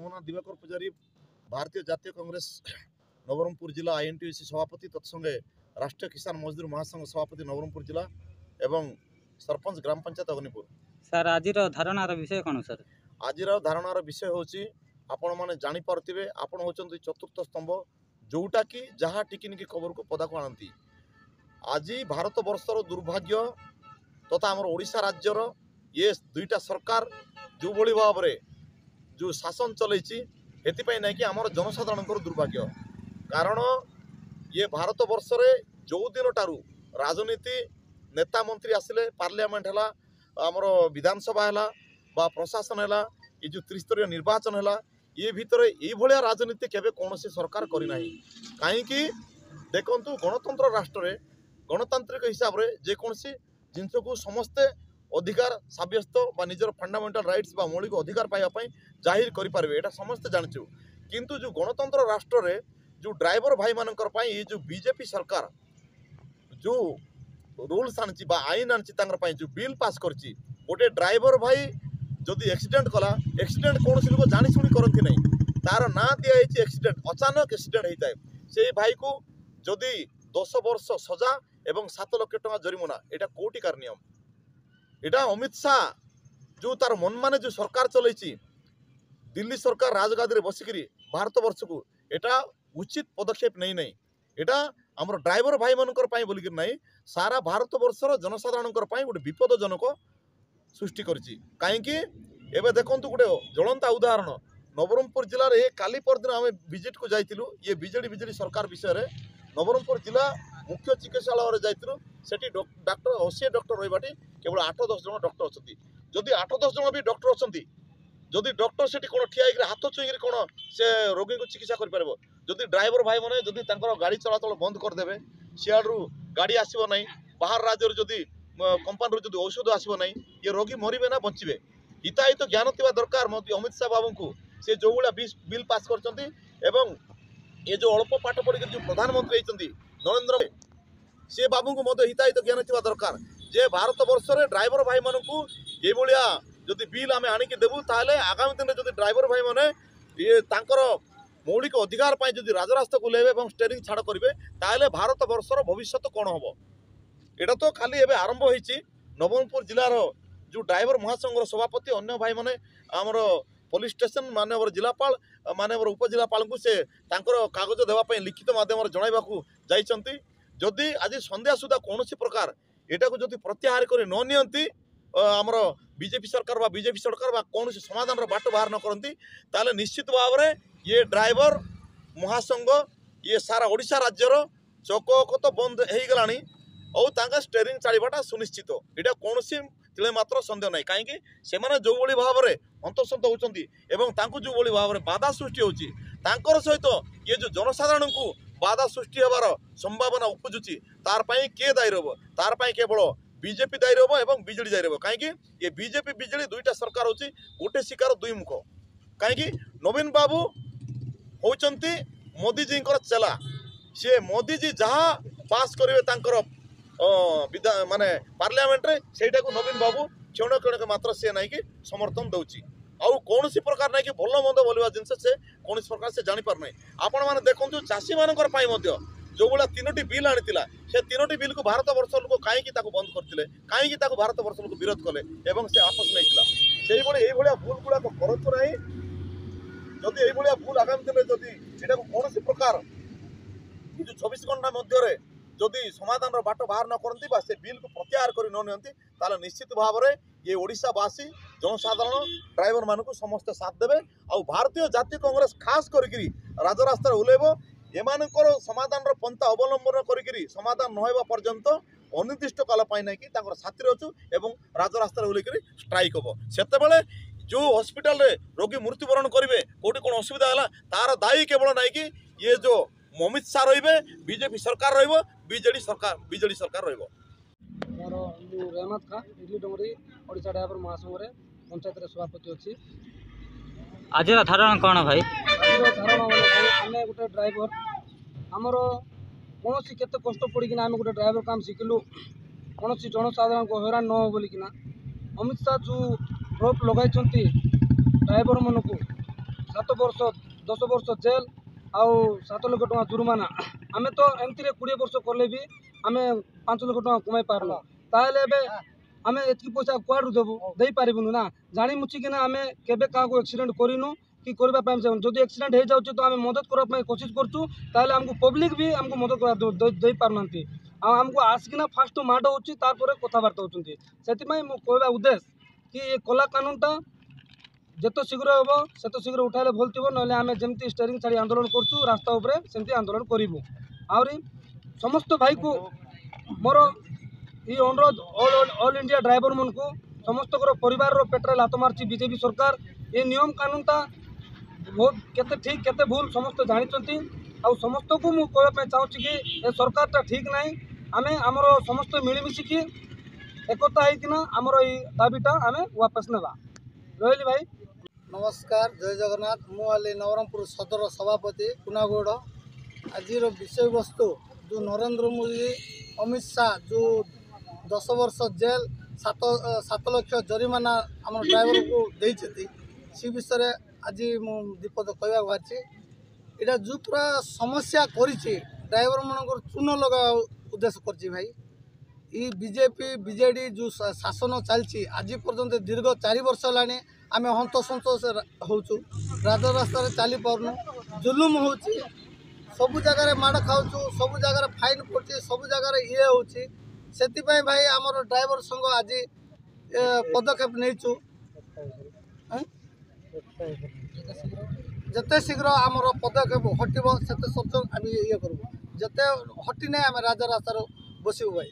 मो ना दिवाकर पुजारी भारतीय जातीय कांग्रेस नवरंगपुर जिला INTUC सभापति तत्संगे राष्ट्रीय किसान मजदूर महासंघ सभापति नवरंगपुर जिला एवं सरपंच ग्राम पंचायत अग्निपुर। सर आज धारणार विषय कौन सर? आज धारणार विषय होची आपण माने जानी पारथिबे आपण होचंती चतुर्थ स्तंभ जोटा कि जहाँ टिकिनिकी खबर को पदा को आनती। आज भारत वर्षर दुर्भाग्य तथा आमर ओडिशा राज्यर ये दुईटा सरकार जो भली भाव में जो शासन चलैछि एथिपाई नहीं कि आमर जनसाधारण दुर्भाग्य। कारण ये भारत वर्ष रे जो दिन टारू राजनीति नेता मंत्री आसिले पार्लियामेंट है आमर विधानसभा है बा प्रशासन है ये जो त्रिस्तरीय निर्वाचन है ये भितर ये राजनीति केबे कौन सरकार करना कहीं देखु गणतंत्र राष्ट्र रे गणतांत्रिक हिसाब रे जेकोसी जिनस को समस्ते अधिकार सब्यस्त बा निजर फंडामेंटल राइट्स बा मौलिक अधिकार पाइबा जाहिर करें एटा समस्ते जानचु। किंतु जो गणतंत्र राष्ट्र रे जो ड्राइवर भाई मानकर पाई ये जो बीजेपी सरकार जो रूल्स आनी बा आईन आनी जो बिल पास करची गोटे ड्राइवर भाई जदि एक्सीडेंट कला एक्सीडेंट कौन लोक जाशुणी करती नहीं तार ना दिखाई एक्सीडेंट अचानक एक्सीडेंट होता है से भाई को जदि 10 वर्ष सजा एवं 7 लाख टका जरिमाना एटा कोटिकार नियम एटा अमित शाह जो तार मन माने जो सरकार चलैछि दिल्ली सरकार राजगादी रे बसिकरी भारत वर्ष को एटा उचित पदक्षेप नहीं नहीं एटा हमर ड्राइवर भाई मनकर पाई बोलिक नहीं सारा भारत वर्षर जनसाधारणकर पाई गोटे विपदजनक सृष्टि करछि। काहेकि एबे देखंतु गोटे ज्वलंता उदाहरण नवरंगपुर जिले में काली परदिन आम विजिट को जाइतिलु ये बीजेडी सरकार विषय रे नवरंगपुर जिला मुख्य चिकित्सालय जाइतिलु सेठी डॉक्टर 80 डॉक्टर रहिबाटी केवल 8-10 जन डॉक्टर अछंती जदि 8-10 जन भी डॉक्टर अछंती जदि डॉक्टर सेठी कोन ठिया होकर हाथ चुईकर कोन से रोगी को चिकित्सा कर परबो जदि ड्राइवर भाई माने जदि तांकर गाड़ी चलाचल बंद कर देबे सियाडू गाड़ी आसीबो नहीं बाहर राज्य जदि कंपनी जदि औषध आसीबो नहीं ये रोगी मरिबे ना बंचिबे हिताहित तो ज्ञान थिबा दरकार मोदी अमित शाह बाबू को से जो भाया बिल पास करचंती एवं ये जो अल्प पाठ पढ़ी जो प्रधानमंत्री होती नरेंद्र से बाबू को मत हिताहित तो ज्ञान थिबा दरकार जे भारत वर्ष रे ड्राइवर भाई मानू ये भाया जदि बिल आम आणिकी देबू ताहले आगामी दिन में जदि ड्राइवर भाई माने ये तांकर मौलिक अधिकार पाई जदि राजरास्ता को लेबे एवं स्टेरिंग छाड़ करेंगे ताहले भारत वर्षर भविष्य कौन हम एटा तो खाली एबे आरंभ होईची। नवरंगपुर जिलार जो ड्राइवर महासंघर सभापति अन्य भाई माने आमर पुलिस स्टेशन मानवर जिलापाल मानवर उपजिलापाल को से तांकर कागज देवाई लिखित माध्यम जनवाक जाइछंती जदि आज संध्या सुधा कौन प्रकार एटा को जदि प्रत्याहार कर न नियंती आमर बीजेपी सरकार बा कौन समाधान बाट बाहर न करती ताले निश्चित भाव में ये ड्राइवर महासंघ ये सारा ओडिशा राज्यर चौक तो बंद हो गलानी और स्टेरिंग चढ़ाटा सुनिश्चित यहाँ कौन तिले मात्र सन्देह ना कहीं से जो भाव में हंतसंत होती जो भाव में बाधा सृष्टि होकर सहित ये जो जनसाधारण को बाधा सृष्टि होवार संभावना उपजुची तार किए दायी रह तार केवल बीजेपी दायी रह और बीजेडी दायी रह कहीं ये बीजेपी बीजेडी दुईटा सरकार होची गोटे शिकार दुई मुख कहीं नवीन बाबू होचंती मोदी जी चेला सी मोदी जी जहाँ पास करेंगे माने पार्लियामेंट रे सेटा को नवीन बाबू क्षण क्षण मात्र सी ना कि समर्थन दौची आउ कौन प्रकार ना कि भल मंद बोलवा जिनस से कौन प्रकार से जानी पार नहीं। आपण मैंने देखु चाषी मानकर जो भाया 3टी बिल आनी से 3टी बिल को भारत वर्ष लोक कहीं बंद करते कहीं भारत वर्ष लोक विरोध कले से आपस नहीं ये भूल गुड़ाक करतु ना जदि ये भूल आगामी दिन में जदि यहाँ कौन प्रकार जो 24 घंटा मध्य जदि समाधान बाट बाहर न करती से बिल को प्रत्याहार कर नि निश्चित भाव में ये ओडिशावासी जनसाधारण ड्राइवर मान को समस्ते साथ देवे और भारतीय जातीय कांग्रेस खास करी राजरास्ता उल्लेब एमानकर समाधान पंथा अवलंबन करी समाधान न होगा पर्यंत अनिर्दिष्ट काल ना कि साथी अच्छु एवं राजरास्ता उल्लेख स्ट्राइक हम से जो हॉस्पिटल रे रोगी मृत्युवरण करेंगे कौटी कौन असुविधा है तार दायी केवल ना कि ये जो अमित शाह रे बीजेपी सरकार बीजेडी सरकार रहिबो। मोर रहमत खां इडली डोंगरी ओडिशा ड्राइवर महासंघ रे पंचायत रे सभापति अछि। आज धारणा कौन भाई? आज धारणा आमे गोटे ड्राइवर हमर कौन केते कष्ट पड़ी कि आमे गोटे ड्राइवर काम शिखिलु कौन जनसाधारण को हैरान न हो बोली कि अमित शाह जो रोक लगाई ड्राइवर मन को 7 वर्ष 10 वर्ष जेल आउ 7 लाख टका जुर्माना आमे तो एमती 20 वर्ष करले भी आमे 5 लाख टका कमाई पारलो ताहले एबे आमे एतकी पैसा कुआडू देबू देई पारिबुनु ना जानी मुची कि ना आमे केबे काको एक्सीडेंट करिनु कि करबा पाइम जदि एक्सीडेंट हो जाउछ तो आमे मदद करबा पई कोशिश करछु ताहले हमको पब्लिक भी हमको मदद कर देई पारनंती आ हमको आसकिना फास्ट माड होची तारपरे कथाबार्ता होचंती सेति पई मो कहबा उद्देश्य कि ये कला कानूनटा जत शीघ्र हे सेत शीघ्र उठाइले भल थो ना आम जमी स्टेरिंग छाड़ी आंदोलन करूँ रास्ता उपरे सेमती आंदोलन करूँ आहरी समस्त भाई को मोर ये अनुरोध ऑल इंडिया ड्राइवर मन को समस्त परिवार पेट्रे लात मार्ची बीजेपी सरकार ये नियम कानूनटा बहुत केते ठीक केते भूल समस्त जानी आ समस्त को मुझे कहवाई चाहूँगी कि ये सरकारटा ठीक ना आम आमर समस्त मिलमिशिकी एकता होना आमर ये दाबीटा आम वापस नेबा रही भाई। नमस्कार जय जगन्नाथ मुझे नवरंगपुर सदर सभापति कुनागौड़ आज विषय वस्तु जो नरेंद्र मोदी अमित शाह जो 10 वर्ष जेल 7 लाख जरिमाना आम ड्राइवर को देती सी विषय आज मु दीपद कहवा बाहरी यहाँ जो पूरा समस्या करी ड्राइवर मान चून लगा उद्देश्य कर भाई ये बीजेपी बीजेडी जो शासन चलती आज पर्यंत दीर्घ 4 वर्ष है आम हंतसंत होचु राजरास्तार चली पारनु जुलुम हो सबु जगार माड़ खाऊ सबु जगार फाइन पड़े सबु जगार ये होची से भाई आमर ड्राइवर संघ आज पदक्षेप नहींचु जिते शीघ्र आमर पदक्षेप हटब से सब आम ये करूँ जिते हटी ना आम राजरास्तार बसबू भाई।